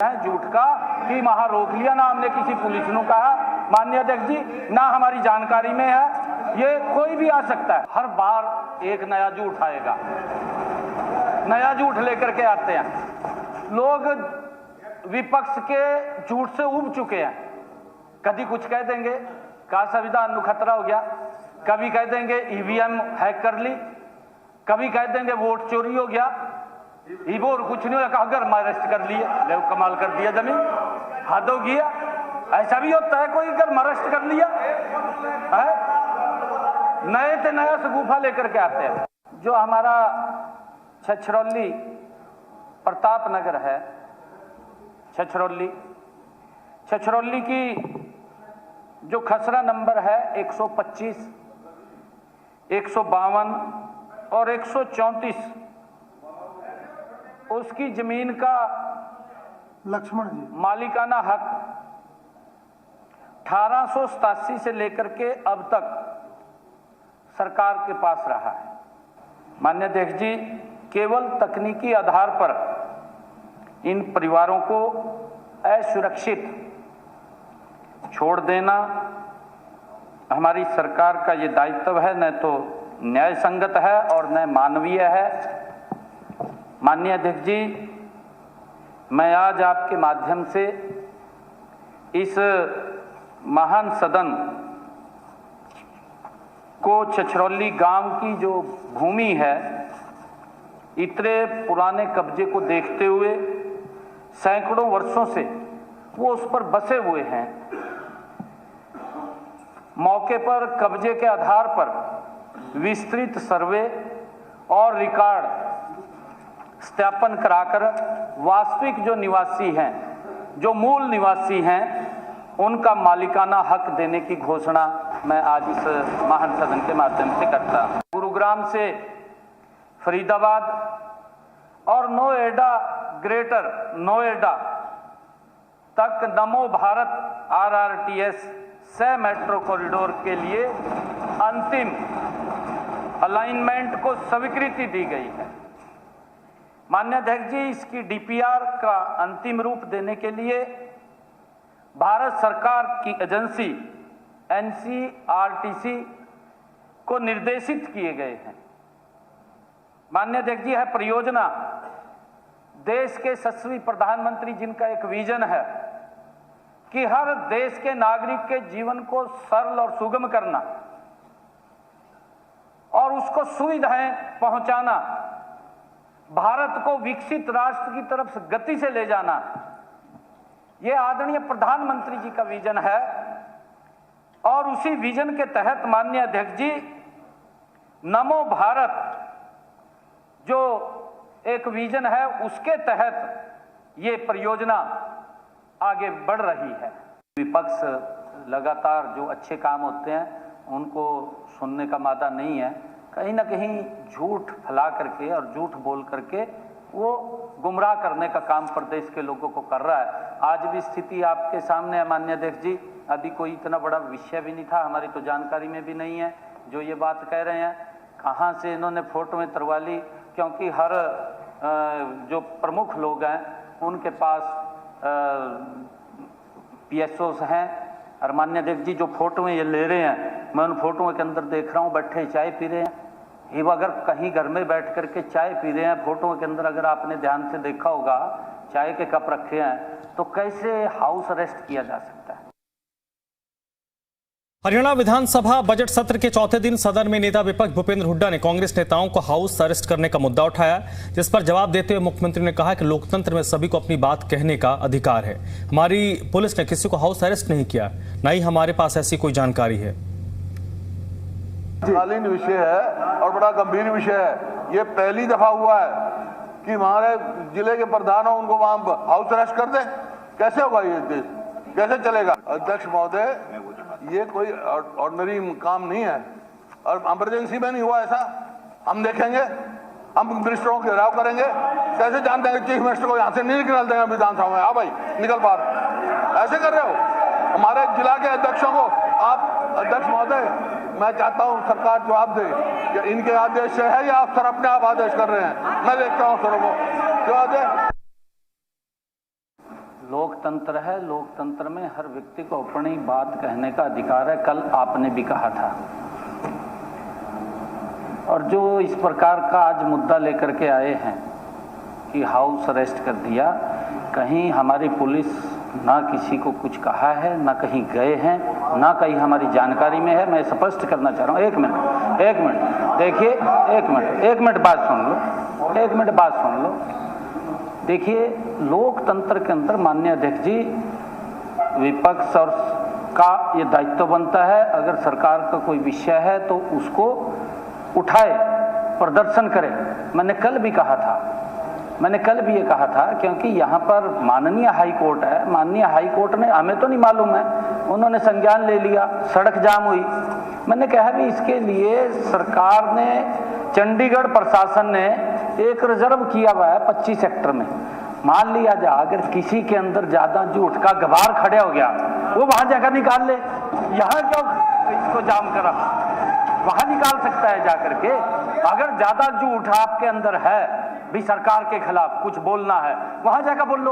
झूठ का कि वहां रोक लिया, ना हमने किसी पुलिस ने कहा। माननीय अध्यक्ष जी, ना हमारी जानकारी में है, ये कोई भी आ सकता है। हर बार एक नया झूठ आएगा, नया झूठ लेकर के आते हैं लोग। विपक्ष के झूठ से उब चुके हैं। कभी कुछ कह देंगे का संविधान को खतरा हो गया, कभी कह देंगे ईवीएम हैक कर ली, कभी कह देंगे वोट चोरी हो गया, वो और कुछ नहीं हुआ, अगर अरेस्ट कर लिए, ले कमाल कर दिया, जमीन हद हो गया। ऐसा भी होता है कोई अगर अरेस्ट कर लिया है। नए से नया सगुफा लेकर के आते हैं। जो हमारा छछरौली प्रताप नगर है, छछरौली की जो खसरा नंबर है 125, 152 और 134, उसकी जमीन का लक्ष्मण जी मालिकाना हक 1887 से लेकर के अब तक सरकार के पास रहा है। माननीय अध्यक्ष जी, केवल तकनीकी आधार पर इन परिवारों को असुरक्षित छोड़ देना हमारी सरकार का ये दायित्व है, न तो न्याय संगत है और न मानवीय है। माननीय अध्यक्ष जी, मैं आज आपके माध्यम से इस महान सदन को छछरौली गांव की जो भूमि है, इतने पुराने कब्जे को देखते हुए सैकड़ों वर्षों से वो उस पर बसे हुए हैं, मौके पर कब्जे के आधार पर विस्तृत सर्वे और रिकॉर्ड सत्यापन कराकर वास्तविक जो निवासी हैं, जो मूल निवासी हैं, उनका मालिकाना हक देने की घोषणा मैं आज इस महान सदन के माध्यम से करता हूं। गुरुग्राम से फरीदाबाद और नोएडा, ग्रेटर नोएडा तक नमो भारत RRTS सह मेट्रो कॉरिडोर के लिए अंतिम अलाइनमेंट को स्वीकृति दी गई है। माननीय अध्यक्ष जी, इसकी DPR का अंतिम रूप देने के लिए भारत सरकार की एजेंसी NCRTC को निर्देशित किए गए हैं। माननीय अध्यक्ष जी, है परियोजना देश के यशस्वी प्रधानमंत्री जिनका एक विजन है कि हर देश के नागरिक के जीवन को सरल और सुगम करना और उसको सुविधाएं पहुंचाना, भारत को विकसित राष्ट्र की तरफ से गति से ले जाना, यह आदरणीय प्रधानमंत्री जी का विजन है। और उसी विजन के तहत माननीय अध्यक्ष जी, नमो भारत जो एक विजन है, उसके तहत ये परियोजना आगे बढ़ रही है। विपक्ष लगातार जो अच्छे काम होते हैं उनको सुनने का मादा नहीं है, कहीं ना कहीं झूठ फैला करके और झूठ बोल करके वो गुमराह करने का काम प्रदेश के लोगों को कर रहा है। आज भी स्थिति आपके सामने है माननीय अध्यक्ष जी, अभी कोई इतना बड़ा विषय भी नहीं था, हमारी तो जानकारी में भी नहीं है जो ये बात कह रहे हैं। कहाँ से इन्होंने फोटो में तरवा ली, क्योंकि हर जो प्रमुख लोग हैं उनके पास PSOs हैं। और माननीय अध्यक्ष जी, जो फोटो में ये ले रहे हैं, मैं उन फोटों के अंदर देख रहा हूँ बैठे चाय पी रहे हैं। ये अगर कहीं घर में बैठ करके चाय पी रहे हैं, फोटो के अंदर अगर आपने ध्यान से देखा होगा चाय के कप रखे हैं, तो कैसे हाउस अरेस्ट किया जा सकता है। हरियाणा विधानसभा बजट सत्र के चौथे दिन सदन में नेता विपक्ष भूपेंद्र हुड्डा ने कांग्रेस नेताओं को हाउस अरेस्ट करने का मुद्दा उठाया, जिस पर जवाब देते हुए मुख्यमंत्री ने कहा कि लोकतंत्र में सभी को अपनी बात कहने का अधिकार है। हमारी पुलिस ने किसी को हाउस अरेस्ट नहीं किया, न ही हमारे पास ऐसी कोई जानकारी है। कालीन विषय है और बड़ा गंभीर विषय है। ये पहली दफा हुआ है कि हमारे जिले के प्रधान हो, उनको वहां हाउस अरेस्ट कर दे। कैसे होगा ये देश, कैसे चलेगा? अध्यक्ष महोदय, ये कोई ऑर्डिनरी काम नहीं है और इमरजेंसी में नहीं हुआ ऐसा। हम देखेंगे, हम मिनिस्टरों के घेराव करेंगे। कैसे जानते हैं चीफ मिनिस्टर को यहाँ से नहीं निकल देंगे विधानसभा में? हाँ भाई, निकल बाहर। ऐसे कर रहे हो हमारे जिला के अध्यक्षों को आप। अध्यक्ष महोदय, मैं चाहता हूं सरकार जवाब दे कि इनके आदेश से है या आप सर अपने आप आदेश कर रहे हैं? मैं देखता हूं सर को जवाब दे। लोकतंत्र है, लोकतंत्र में हर व्यक्ति को अपनी बात कहने का अधिकार है। कल आपने भी कहा था, और जो इस प्रकार का आज मुद्दा लेकर के आए हैं कि हाउस अरेस्ट कर दिया, कहीं हमारी पुलिस ना किसी को कुछ कहा है, ना कहीं गए हैं, ना कहीं हमारी जानकारी में है। मैं स्पष्ट करना चाह रहा हूँ। एक मिनट देखिए, एक मिनट बात सुन लो। देखिए, लोकतंत्र के अंदर माननीय अध्यक्ष जी, विपक्ष और का ये दायित्व बनता है, अगर सरकार का कोई विषय है तो उसको उठाए, प्रदर्शन करे। मैंने कल भी ये कहा था, क्योंकि यहाँ पर माननीय हाई कोर्ट है। माननीय हाई कोर्ट ने, हमें तो नहीं मालूम है, उन्होंने संज्ञान ले लिया, सड़क जाम हुई। मैंने कहा भी इसके लिए सरकार ने, चंडीगढ़ प्रशासन ने एक रिजर्व किया हुआ है 25 सेक्टर में। मान लिया जा अगर किसी के अंदर ज्यादा झूठ का गवार खड़े हो गया, वो वहां जाकर निकाल ले। यहाँ क्यों इसको जाम करा? वहां निकाल सकता है जाकर के। अगर ज्यादा झूठ आपके अंदर है भी, सरकार के खिलाफ कुछ बोलना है, वहां जाकर बोल लो।